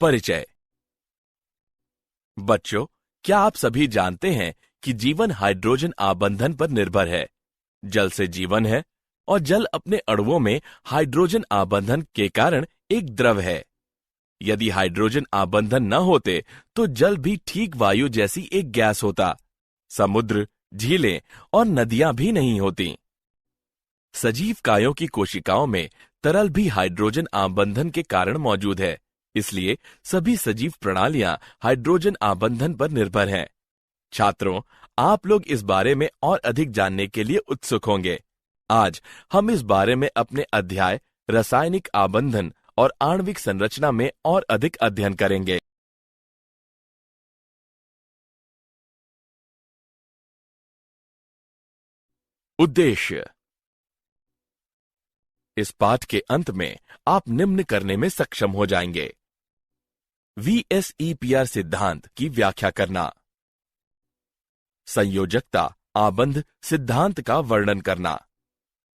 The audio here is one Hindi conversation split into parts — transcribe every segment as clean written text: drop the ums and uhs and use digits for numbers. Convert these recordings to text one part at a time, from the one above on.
परिचय। बच्चों, क्या आप सभी जानते हैं कि जीवन हाइड्रोजन आबंधन पर निर्भर है। जल से जीवन है और जल अपने अणुओं में हाइड्रोजन आबंधन के कारण एक द्रव है। यदि हाइड्रोजन आबंधन न होते तो जल भी ठीक वायु जैसी एक गैस होता। समुद्र, झीलें और नदियां भी नहीं होती। सजीव कायों की कोशिकाओं में तरल भी हाइड्रोजन आबंधन के कारण मौजूद है। इसलिए सभी सजीव प्रणालियां हाइड्रोजन आबंधन पर निर्भर हैं। छात्रों, आप लोग इस बारे में और अधिक जानने के लिए उत्सुक होंगे। आज हम इस बारे में अपने अध्याय रासायनिक आबंधन और आणविक संरचना में और अधिक अध्ययन करेंगे। उद्देश्य। इस पाठ के अंत में आप निम्न करने में सक्षम हो जाएंगे। VSEPR सिद्धांत की व्याख्या करना, संयोजकता आबंध सिद्धांत का वर्णन करना,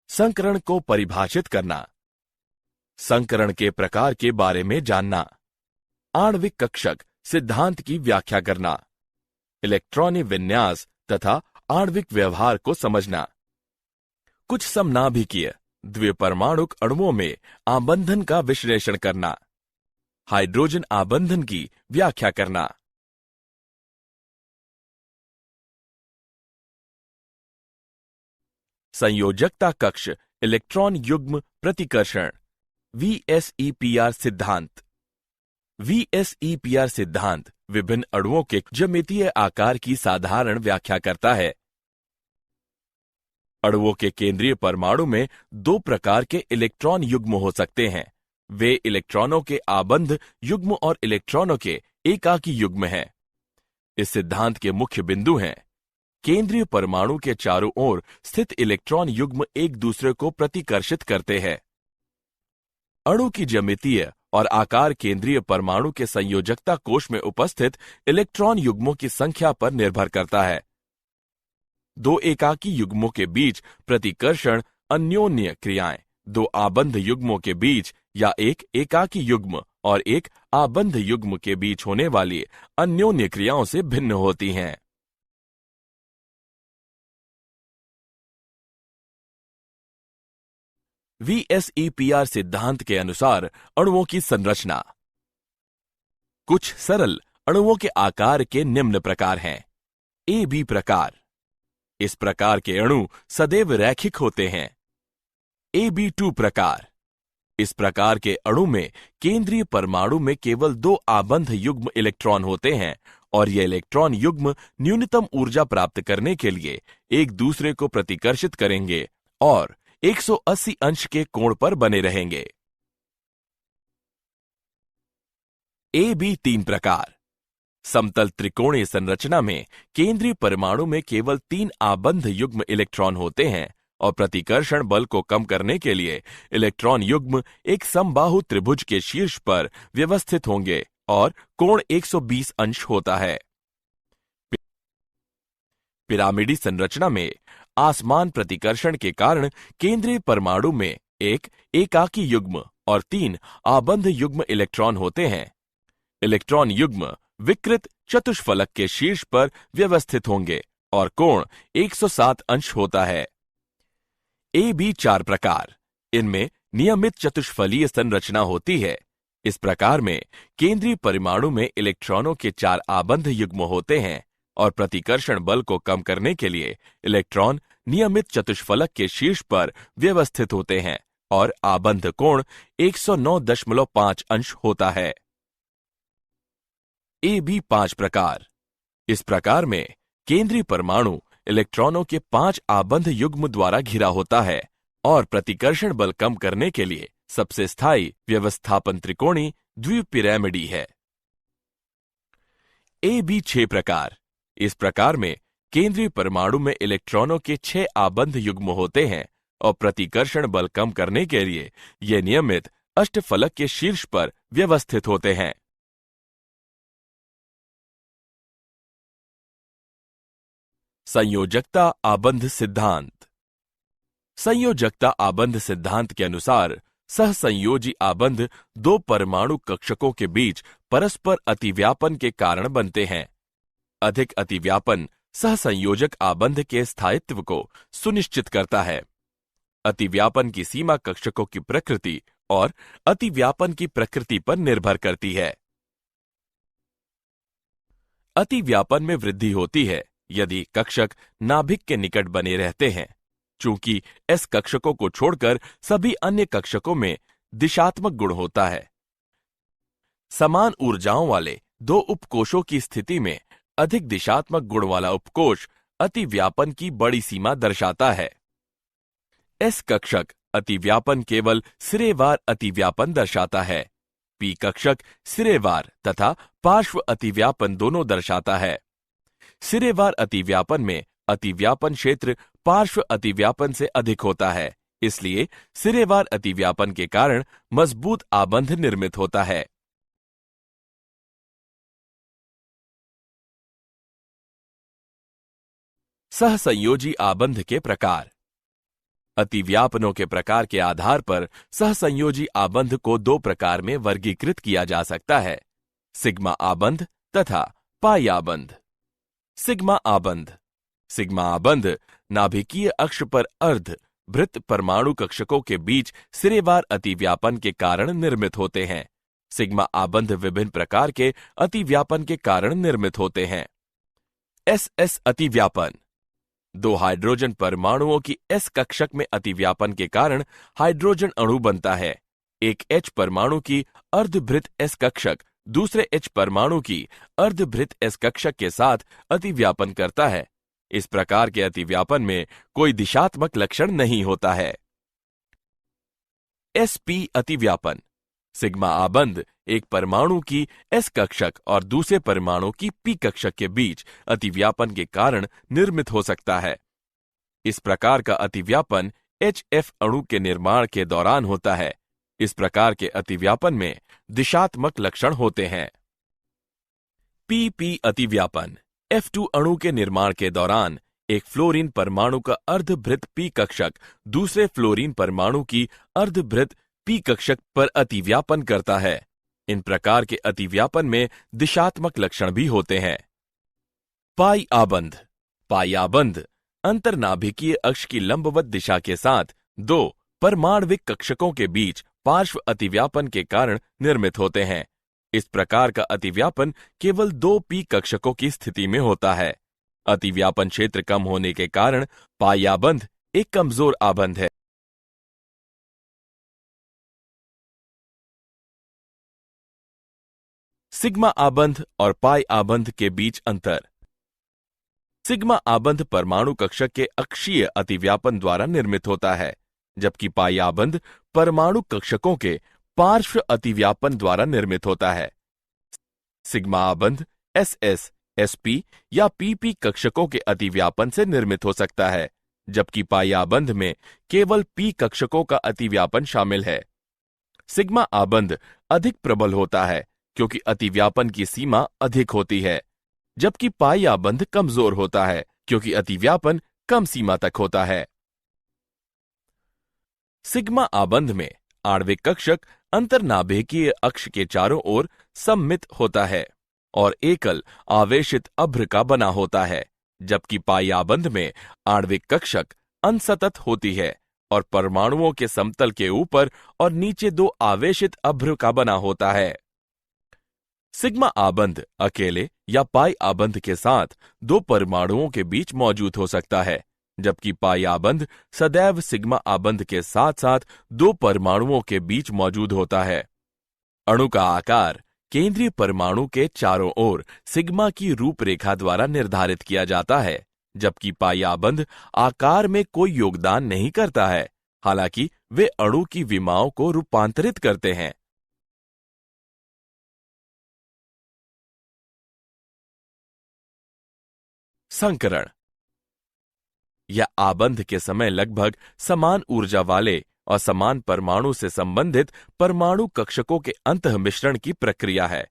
संकरण को परिभाषित करना, संकरण के प्रकार के बारे में जानना, आणविक कक्षक सिद्धांत की व्याख्या करना, इलेक्ट्रॉनिक विन्यास तथा आणविक व्यवहार को समझना, कुछ समनाभिकीय द्विपरमाणुक अणुओं में आबंधन का विश्लेषण करना, हाइड्रोजन आबंधन की व्याख्या करना। संयोजकता कक्ष इलेक्ट्रॉन युग्म प्रतिकर्षण VSEPR सिद्धांत। VSEPR सिद्धांत विभिन्न अणुओं के ज्यामितीय आकार की साधारण व्याख्या करता है। अणुओं के केंद्रीय परमाणु में दो प्रकार के इलेक्ट्रॉन युग्म हो सकते हैं। वे इलेक्ट्रॉनों के आबंध युग्म और इलेक्ट्रॉनों के एकाकी युग्म हैं। इस सिद्धांत के मुख्य बिंदु हैं: केंद्रीय परमाणु के चारों ओर स्थित इलेक्ट्रॉन युग्म एक दूसरे को प्रतिकर्षित करते हैं। अणु की ज्यामितीय और आकार केंद्रीय परमाणु के संयोजकता कोश में उपस्थित इलेक्ट्रॉन युग्मों की संख्या पर निर्भर करता है। दो एकाकी युग्मों के बीच प्रतिकर्षण अन्योन्य क्रियाएं दो आबंध युग्मों के बीच या एक एकाकी युग्म और एक आबंध युग्म के बीच होने वाली अन्योन्य क्रियाओं से भिन्न होती हैं। VSEPR सिद्धांत के अनुसार अणुओं की संरचना। कुछ सरल अणुओं के आकार के निम्न प्रकार हैं। AB प्रकार। इस प्रकार के अणु सदैव रैखिक होते हैं। AB2 प्रकार। इस प्रकार के अणु में केंद्रीय परमाणु में केवल दो आबंध युग्म इलेक्ट्रॉन होते हैं और ये इलेक्ट्रॉन युग्म न्यूनतम ऊर्जा प्राप्त करने के लिए एक दूसरे को प्रतिकर्षित करेंगे और 180 अंश के कोण पर बने रहेंगे। AB3 प्रकार। समतल त्रिकोणीय संरचना में केंद्रीय परमाणु में केवल 3 आबंध युग्म इलेक्ट्रॉन होते हैं और प्रतिकर्षण बल को कम करने के लिए इलेक्ट्रॉन युग्म एक समबाहु त्रिभुज के शीर्ष पर व्यवस्थित होंगे और कोण 120 अंश होता है। पिरामिडी संरचना में आसमान प्रतिकर्षण के कारण केंद्रीय परमाणु में एक एकाकी युग्म और 3 आबंध युग्म इलेक्ट्रॉन होते हैं। इलेक्ट्रॉन युग्म विकृत चतुष्फलक के शीर्ष पर व्यवस्थित होंगे और कोण 107 अंश होता है। AB4 प्रकार। इनमें नियमित चतुष्फलीय संरचना होती है। इस प्रकार में केंद्रीय परमाणु में इलेक्ट्रॉनों के 4 आबंध युग्म होते हैं और प्रतिकर्षण बल को कम करने के लिए इलेक्ट्रॉन नियमित चतुष्फलक के शीर्ष पर व्यवस्थित होते हैं और आबंध कोण 109.5 अंश होता है। AB5 प्रकार। इस प्रकार में केंद्रीय परमाणु इलेक्ट्रॉनों के 5 आबंध युग्म द्वारा घिरा होता है और प्रतिकर्षण बल कम करने के लिए सबसे स्थायी व्यवस्थापन त्रिकोणी द्विपिरामिडी है। AB6 प्रकार। इस प्रकार में केंद्रीय परमाणु में इलेक्ट्रॉनों के 6 आबंध युग्म होते हैं और प्रतिकर्षण बल कम करने के लिए ये नियमित अष्टफलक के शीर्ष पर व्यवस्थित होते हैं। संयोजकता आबंध सिद्धांत। संयोजकता आबंध सिद्धांत के अनुसार सहसंयोजी आबंध दो परमाणु कक्षकों के बीच परस्पर अतिव्यापन के कारण बनते हैं। अधिक अतिव्यापन सहसंयोजक आबंध के स्थायित्व को सुनिश्चित करता है। अतिव्यापन की सीमा कक्षकों की प्रकृति और अतिव्यापन की प्रकृति पर निर्भर करती है। अतिव्यापन में वृद्धि होती है यदि कक्षक नाभिक के निकट बने रहते हैं, चूंकि एस कक्षकों को छोड़कर सभी अन्य कक्षकों में दिशात्मक गुण होता है। समान ऊर्जाओं वाले दो उपकोषों की स्थिति में अधिक दिशात्मक गुण वाला उपकोष अतिव्यापन की बड़ी सीमा दर्शाता है। एस कक्षक अतिव्यापन केवल सिरेवार अतिव्यापन दर्शाता है। पी कक्षक सिरेवार तथा पार्श्व अतिव्यापन दोनों दर्शाता है। सिरेवार अतिव्यापन में अतिव्यापन क्षेत्र पार्श्व अतिव्यापन से अधिक होता है, इसलिए सिरेवार अतिव्यापन के कारण मजबूत आबंध निर्मित होता है। सहसंयोजी आबंध के प्रकार। अतिव्यापनों के प्रकार के आधार पर सहसंयोजी आबंध को दो प्रकार में वर्गीकृत किया जा सकता है, सिग्मा आबंध तथा पाई आबंध। सिग्मा आबंध। सिग्मा आबंध नाभिकीय अक्ष पर अर्ध वृत्त परमाणु कक्षकों के बीच सिरेवार अतिव्यापन के कारण निर्मित होते हैं। सिग्मा आबंध विभिन्न प्रकार के अतिव्यापन के कारण निर्मित होते हैं। एस अतिव्यापन। दो हाइड्रोजन परमाणुओं की एस कक्षक में अतिव्यापन के कारण हाइड्रोजन अणु बनता है। एक एच परमाणु की अर्धभृत एस कक्षक दूसरे एच परमाणु की अर्धभृत एस कक्षक के साथ अतिव्यापन करता है। इस प्रकार के अतिव्यापन में कोई दिशात्मक लक्षण नहीं होता है। sp अतिव्यापन। सिग्मा आबंध एक परमाणु की एस कक्षक और दूसरे परमाणु की पी कक्षक के बीच अतिव्यापन के कारण निर्मित हो सकता है। इस प्रकार का अतिव्यापन HF अणु के निर्माण के दौरान होता है। इस प्रकार के अतिव्यापन में दिशात्मक लक्षण होते हैं। PP अतिव्यापन। F2 अणु के निर्माण के दौरान एक फ्लोरीन परमाणु का अर्धभृत पी कक्षक दूसरे फ्लोरीन परमाणु की अर्धभृत पी कक्षक पर अतिव्यापन करता है। इन प्रकार के अतिव्यापन में दिशात्मक लक्षण भी होते हैं। पाई आबंध। पाई आबंध अंतर्नाभिकीय अक्ष की लंबवत दिशा के साथ दो परमाण्विक कक्षकों के बीच पार्श्व अतिव्यापन के कारण निर्मित होते हैं। इस प्रकार का अतिव्यापन केवल दो पी कक्षकों की स्थिति में होता है। अतिव्यापन क्षेत्र कम होने के कारण पाई आबंध एक कमजोर आबंध है। सिग्मा आबंध और पाई आबंध के बीच अंतर। सिग्मा आबंध परमाणु कक्षक के अक्षीय अतिव्यापन द्वारा निर्मित होता है, जबकि पाई आबंध परमाणु कक्षकों के पार्श्व अतिव्यापन द्वारा निर्मित होता है। सिग्मा आबंध SS, SP या PP कक्षकों के अतिव्यापन से निर्मित हो सकता है, जबकि पाई आबंध में केवल P कक्षकों का अतिव्यापन शामिल है। सिग्मा आबंध अधिक प्रबल होता है क्योंकि अतिव्यापन की सीमा अधिक होती है, जबकि पाई आबंध कमजोर होता है क्योंकि अतिव्यापन कम सीमा तक होता है। सिग्मा आबंध में आणविक कक्षक अंतर्नाभिकीय अक्ष के चारों ओर सममित होता है और एकल आवेशित अभ्र का बना होता है, जबकि पाई आबंध में आणविक कक्षक अनसतत होती है और परमाणुओं के समतल के ऊपर और नीचे दो आवेशित अभ्र का बना होता है। सिग्मा आबंध अकेले या पाई आबंध के साथ दो परमाणुओं के बीच मौजूद हो सकता है, जबकि पाई आबंध सदैव सिग्मा आबंध के साथ साथ दो परमाणुओं के बीच मौजूद होता है। अणु का आकार केंद्रीय परमाणु के चारों ओर सिग्मा की रूपरेखा द्वारा निर्धारित किया जाता है, जबकि पाई आबंध आकार में कोई योगदान नहीं करता है, हालांकि वे अणु की विमाओं को रूपांतरित करते हैं। संकरण। यह आबंध के समय लगभग समान ऊर्जा वाले और समान परमाणु से संबंधित परमाणु कक्षकों के अंतः मिश्रण की प्रक्रिया है,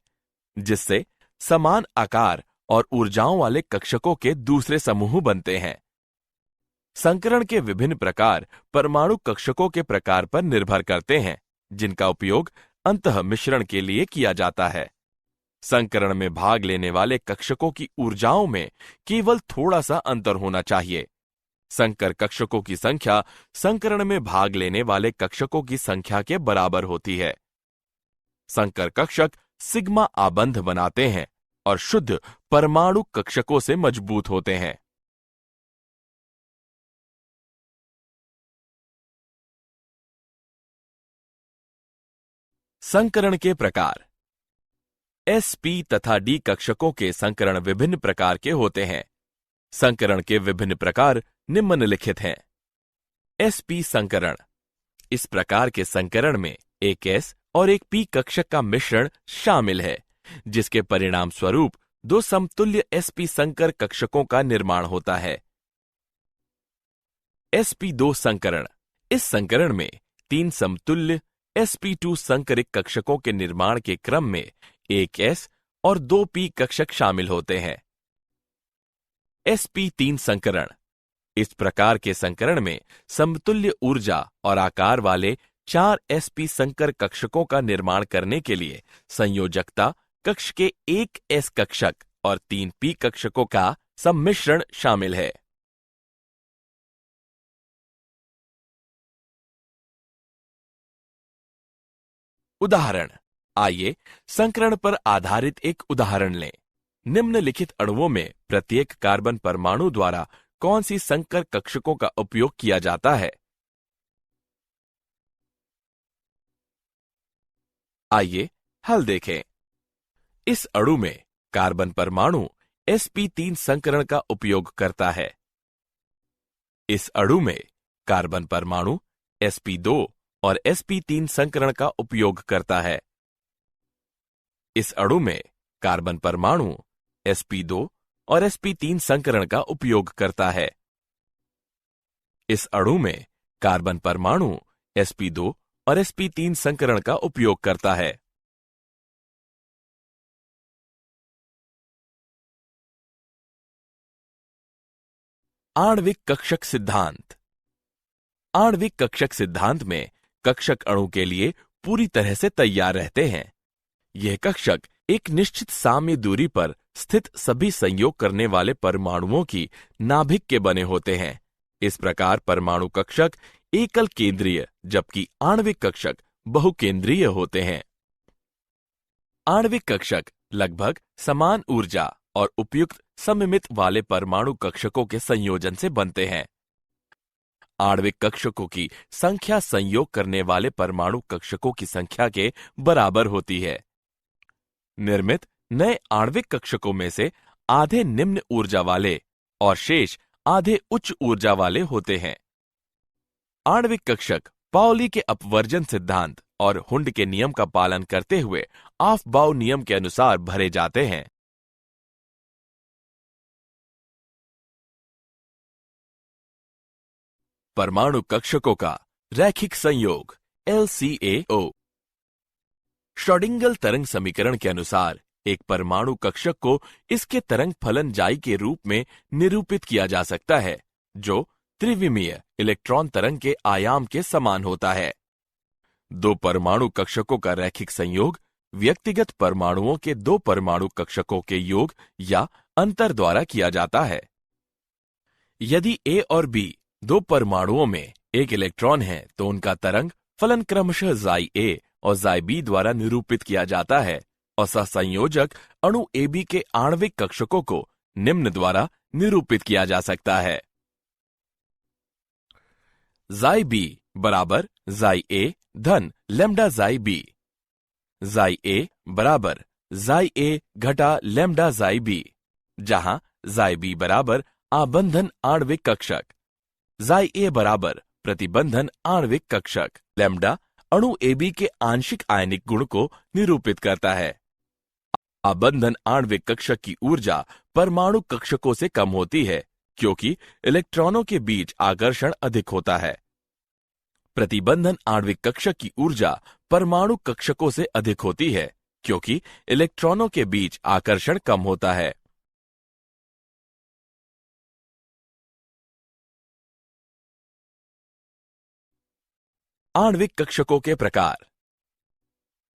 जिससे समान आकार और ऊर्जाओं वाले कक्षकों के दूसरे समूह बनते हैं। संकरण के विभिन्न प्रकार परमाणु कक्षकों के प्रकार पर निर्भर करते हैं, जिनका उपयोग अंतः मिश्रण के लिए किया जाता है। संकरण में भाग लेने वाले कक्षकों की ऊर्जाओं में केवल थोड़ा सा अंतर होना चाहिए। संकर कक्षकों की संख्या संकरण में भाग लेने वाले कक्षकों की संख्या के बराबर होती है। संकर कक्षक सिग्मा आबंध बनाते हैं और शुद्ध परमाणु कक्षकों से मजबूत होते हैं। संकरण के प्रकार। sp तथा d कक्षकों के संकरण विभिन्न प्रकार के होते हैं। संकरण के विभिन्न प्रकार निम्नलिखित हैं। sp संकरण। इस प्रकार के संकरण में एक s और एक p कक्षक का मिश्रण शामिल है, जिसके परिणाम स्वरूप दो समतुल्य sp संकर कक्षकों का निर्माण होता है। sp2 संकरण। इस संकरण में तीन समतुल्य sp2 संकरित कक्षकों के निर्माण के क्रम में एक s और दो p कक्षक शामिल होते हैं। sp3 संकरण। इस प्रकार के संकरण में समतुल्य ऊर्जा और आकार वाले चार sp संकर कक्षकों का निर्माण करने के लिए संयोजकता कक्ष के एक s कक्षक और तीन p कक्षकों का सम्मिश्रण शामिल है। उदाहरण। आइए संकरण पर आधारित एक उदाहरण लें। निम्नलिखित अणुओं में प्रत्येक कार्बन परमाणु द्वारा कौन सी संकर कक्षकों का उपयोग किया जाता है? आइए हल देखें। इस अणु में कार्बन परमाणु sp3 संकरण का उपयोग करता है। इस अणु में कार्बन परमाणु sp2 और sp3 संकरण का उपयोग करता है। इस अणु में कार्बन परमाणु sp2 और sp3 संकरण का उपयोग करता है। इस अणु में कार्बन परमाणु sp2 और sp3 संकरण का उपयोग करता है। आणविक कक्षक सिद्धांत। आणविक कक्षक सिद्धांत में कक्षक अणु के लिए पूरी तरह से तैयार रहते हैं। यह कक्षक एक निश्चित साम्य दूरी पर स्थित सभी संयोग करने वाले परमाणुओं की नाभिक के बने होते हैं। इस प्रकार परमाणु कक्षक एकल केंद्रीय जबकि आणविक कक्षक बहुकेंद्रीय होते हैं। आणविक कक्षक लगभग समान ऊर्जा और उपयुक्त सममित वाले परमाणु कक्षकों के संयोजन से बनते हैं। आणविक कक्षकों की संख्या संयोग करने वाले परमाणु कक्षकों की संख्या के बराबर होती है। निर्मित नए आणविक कक्षकों में से आधे निम्न ऊर्जा वाले और शेष आधे उच्च ऊर्जा वाले होते हैं। आणविक कक्षक पाउली के अपवर्जन सिद्धांत और हुंड के नियम का पालन करते हुए ऑफ-बाउ नियम के अनुसार भरे जाते हैं। परमाणु कक्षकों का रैखिक संयोग LCAO। श्रोडिंगर तरंग समीकरण के अनुसार एक परमाणु कक्षक को इसके तरंग फलन जाई के रूप में निरूपित किया जा सकता है, जो त्रिविमीय इलेक्ट्रॉन तरंग के आयाम के समान होता है। दो परमाणु कक्षकों का रैखिक संयोग व्यक्तिगत परमाणुओं के दो परमाणु कक्षकों के योग या अंतर द्वारा किया जाता है। यदि A और B दो परमाणुओं में एक इलेक्ट्रॉन है तो उनका तरंग फलन क्रमशः जाई A और जाई B द्वारा निरूपित किया जाता है और सहसंयोजक अणु AB के आणविक कक्षकों को निम्न द्वारा निरूपित किया जा सकता है। जाई B बराबर जाई A धन लैम्डा जाई B। जाई A बराबर जाई A घटा लैम्डा जाई B, जहां जाई B बराबर आबंधन आणविक कक्षक, जाई A बराबर प्रतिबंधन आणविक कक्षक, लैम्डा अणु AB के आंशिक आयनिक गुण को निरूपित करता है। आबंधन आणविक कक्षक की ऊर्जा परमाणु कक्षकों से कम होती है क्योंकि इलेक्ट्रॉनों के बीच आकर्षण अधिक होता है। प्रतिबंधन आणविक कक्षक की ऊर्जा परमाणु कक्षकों से अधिक होती है क्योंकि इलेक्ट्रॉनों के बीच आकर्षण कम होता है। आणविक कक्षकों के प्रकार।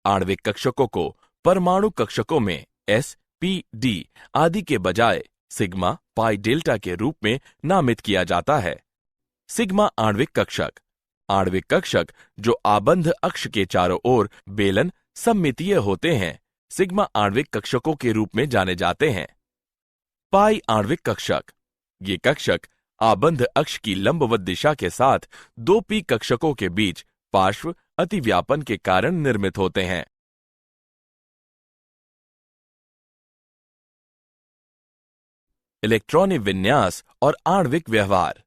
आणविक कक्षकों को परमाणु कक्षकों में s, p, d आदि के बजाय सिग्मा, पाई, डेल्टा के रूप में नामित किया जाता है। सिग्मा आणविक कक्षक जो आबंध अक्ष के चारों ओर बेलन सममितीय होते हैं, सिग्मा आणविक कक्षकों के रूप में जाने जाते हैं। पाई आणविक कक्षक, ये कक्षक आबंध अक्ष की लंबवत दिशा के साथ 2p कक्षकों के बीच पार्श्व अतिव्यापन के कारण निर्मित होते हैं। इलेक्ट्रॉनिक विन्यास और आणविक व्यवहार।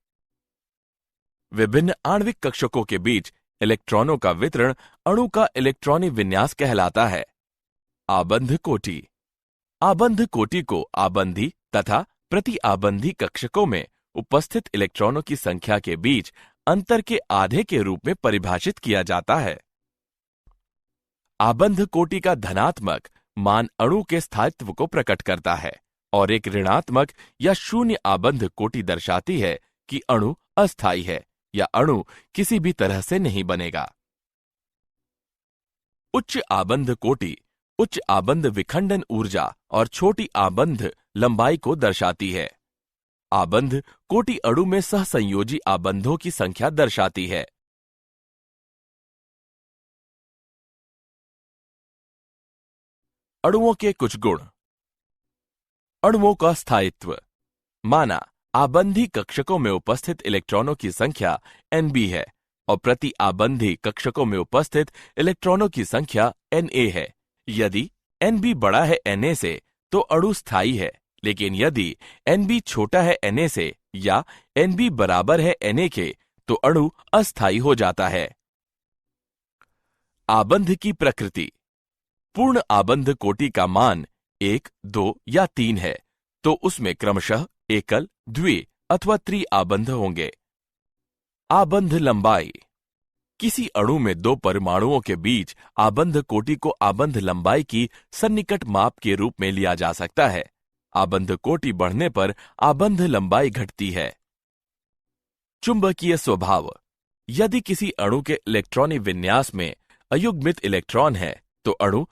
विभिन्न आणविक कक्षकों के बीच इलेक्ट्रॉनों का वितरण अणु का इलेक्ट्रॉनिक विन्यास कहलाता है। आबंध कोटि। आबंध कोटि को आबंधी तथा प्रति आबंधी कक्षकों में उपस्थित इलेक्ट्रॉनों की संख्या के बीच अंतर के आधे के रूप में परिभाषित किया जाता है। आबंध कोटि का धनात्मक मान अणु के स्थायित्व को प्रकट करता है और एक ऋणात्मक या शून्य आबंध कोटि दर्शाती है कि अणु अस्थायी है या अणु किसी भी तरह से नहीं बनेगा। उच्च आबंध कोटि उच्च आबंध विखंडन ऊर्जा और छोटी आबंध लंबाई को दर्शाती है। आबंध कोटि अणु में सहसंयोजी आबंधों की संख्या दर्शाती है। अणुओं के कुछ गुण। अणुओं का स्थायित्व। माना आबंधी कक्षकों में उपस्थित इलेक्ट्रॉनों की संख्या Nb है और प्रति आबंधी कक्षकों में उपस्थित इलेक्ट्रॉनों की संख्या Na है। यदि Nb बड़ा है Na से तो अणु स्थायी है, लेकिन यदि Nb छोटा है Na से या Nb बराबर है Na के तो अणु अस्थायी हो जाता है। आबंध की प्रकृति। पूर्ण आबंध कोटि का मान 1, 2 या 3 है तो उसमें क्रमशः एकल, द्वि अथवा त्रि आबंध होंगे। आबंध लंबाई। किसी अणु में दो परमाणुओं के बीच आबंध कोटि को आबंध लंबाई की सन्निकट माप के रूप में लिया जा सकता है। आबंध कोटि बढ़ने पर आबंध लंबाई घटती है। चुंबकीय स्वभाव। यदि किसी अणु के इलेक्ट्रॉनिक विन्यास में अयुग्मित इलेक्ट्रॉन है तो अणु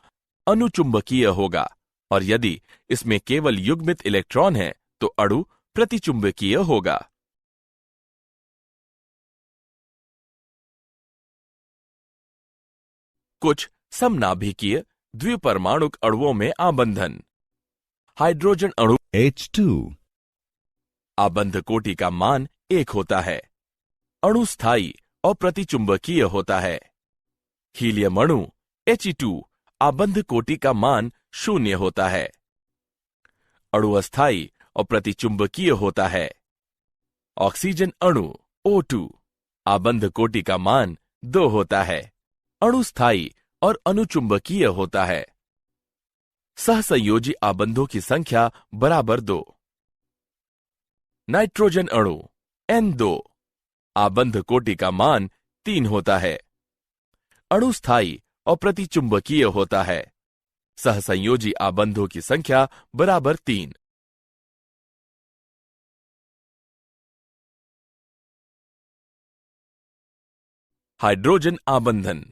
अनुचुंबकीय होगा और यदि इसमें केवल युग्मित इलेक्ट्रॉन है तो अणु प्रतिचुंबकीय होगा। कुछ समनाभिकीय द्विपरमाणुक अणुओं में आबंधन। हाइड्रोजन अणु H2 आबंध कोटि का मान 1 होता है। अणु स्थायी और प्रतिचुंबकीय होता है। हीलियम अणु He2 आबंध कोटि का मान 0 होता है। अणु अस्थायी और प्रतिचुंबकीय होता है। ऑक्सीजन अणु O2 आबंध कोटि का मान 2 होता है। अणु स्थायी और अनुचुंबकीय होता है। सहसंयोजी आबंधों की संख्या बराबर 2। नाइट्रोजन अणु N2 आबंध कोटि का मान 3 होता है। अणु स्थायी और प्रतिचुंबकीय होता है। सहसंयोजी आबंधों की संख्या बराबर 3। हाइड्रोजन आबंधन।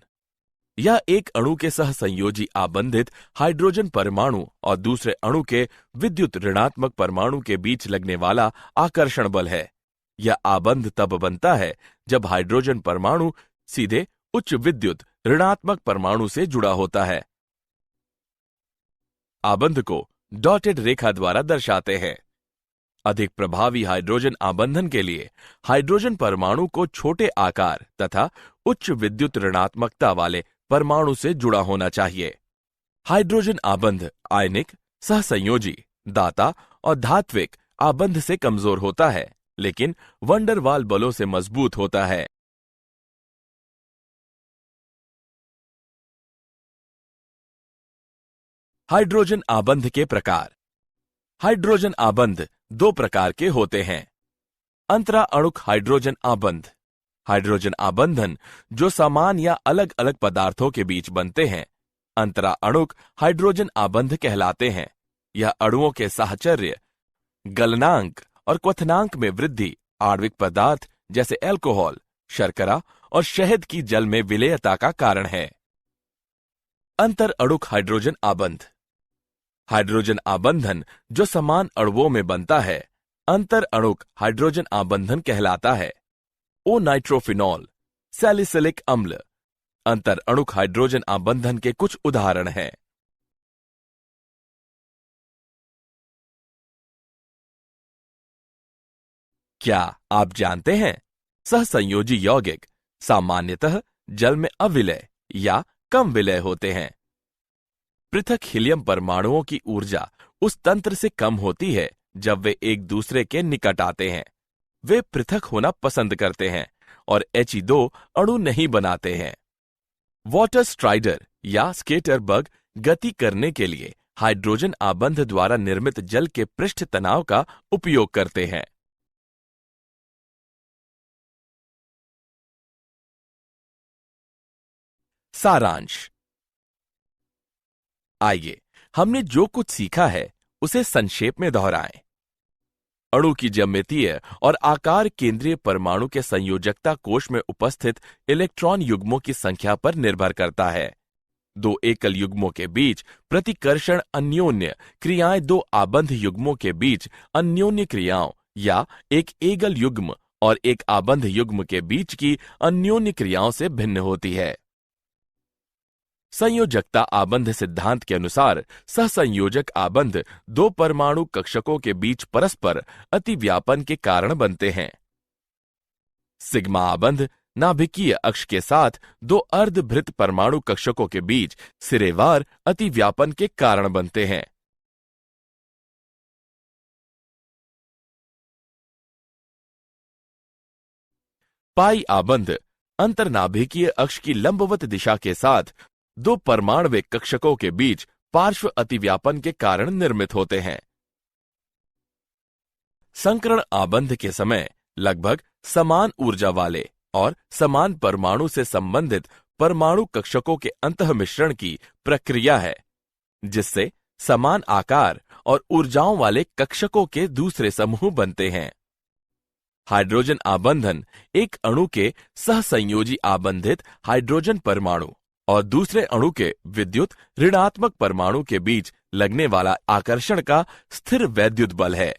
यह एक अणु के सहसंयोजी आबंधित हाइड्रोजन परमाणु और दूसरे अणु के विद्युत ऋणात्मक परमाणु के बीच लगने वाला आकर्षण बल है। यह आबंध तब बनता है जब हाइड्रोजन परमाणु सीधे उच्च विद्युत ऋणात्मक परमाणु से जुड़ा होता है। आबंध को डॉटेड रेखा द्वारा दर्शाते हैं। अधिक प्रभावी हाइड्रोजन आबंधन के लिए हाइड्रोजन परमाणु को छोटे आकार तथा उच्च विद्युत ऋणात्मकता वाले परमाणु से जुड़ा होना चाहिए। हाइड्रोजन आबंध आयनिक, सहसंयोजी, दाता और धात्विक आबंध से कमजोर होता है, लेकिन वंडरवाल बलों से मजबूत होता है। हाइड्रोजन आबंध के प्रकार। हाइड्रोजन आबंध 2 प्रकार के होते हैं। अंतरा अणुक हाइड्रोजन आबंध। हाइड्रोजन आबंधन जो समान या अलग अलग पदार्थों के बीच बनते हैं अंतरा अणुक हाइड्रोजन आबंध कहलाते हैं। यह अणुओं के साहचर्य, गलनांक और क्वथनांक में वृद्धि, आणविक पदार्थ जैसे अल्कोहल, शर्करा और शहद की जल में विलेयता का कारण है। अंतर अणुक हाइड्रोजन आबंध। हाइड्रोजन आबंधन जो समान अणुओं में बनता है अंतर अणुक हाइड्रोजन आबंधन कहलाता है। ओ नाइट्रोफिनॉल, सैलिसिलिक अम्ल अंतर अणुक हाइड्रोजन आबंधन के कुछ उदाहरण हैं। क्या आप जानते हैं सहसंयोजी यौगिक सामान्यतः जल में अविलय या कम विलय होते हैं। पृथक हीलियम परमाणुओं की ऊर्जा उस तंत्र से कम होती है जब वे एक दूसरे के निकट आते हैं। वे पृथक होना पसंद करते हैं और He2 अणु नहीं बनाते हैं। वाटर स्ट्राइडर या स्केटर बग गति करने के लिए हाइड्रोजन आबंध द्वारा निर्मित जल के पृष्ठ तनाव का उपयोग करते हैं। सारांश। आइए हमने जो कुछ सीखा है उसे संक्षेप में दोहराएं। अणु की ज्यामितीय और आकार केंद्रीय परमाणु के संयोजकता कोश में उपस्थित इलेक्ट्रॉन युग्मों की संख्या पर निर्भर करता है। दो एकल युग्मों के बीच प्रतिकर्षण अन्योन्य क्रियाएं दो आबंध युग्मों के बीच अन्योन्य क्रियाओं या एक एकल युग्म और एक आबंध युग्म के बीच की अन्योन्य क्रियाओं से भिन्न होती है। संयोजकता आबंध सिद्धांत के अनुसार सहसंयोजक आबंध दो परमाणु कक्षकों के बीच परस्पर अतिव्यापन के कारण बनते हैं। सिग्मा आबंध नाभिकीय अक्ष के साथ दो अर्धभृत परमाणु कक्षकों के बीच सिरेवार अतिव्यापन के कारण बनते हैं। पाई आबंध अंतर्नाभिकीय अक्ष की लंबवत दिशा के साथ दो परमाणविक कक्षकों के बीच पार्श्व अतिव्यापन के कारण निर्मित होते हैं। संकरण आबंध के समय लगभग समान ऊर्जा वाले और समान परमाणु से संबंधित परमाणु कक्षकों के अंतःमिश्रण की प्रक्रिया है, जिससे समान आकार और ऊर्जाओं वाले कक्षकों के दूसरे समूह बनते हैं। हाइड्रोजन आबंधन एक अणु के सहसंयोजी आबंधित हाइड्रोजन परमाणु और दूसरे अणु के विद्युत ऋणात्मक परमाणु के बीच लगने वाला आकर्षण का स्थिर वैद्युत बल है।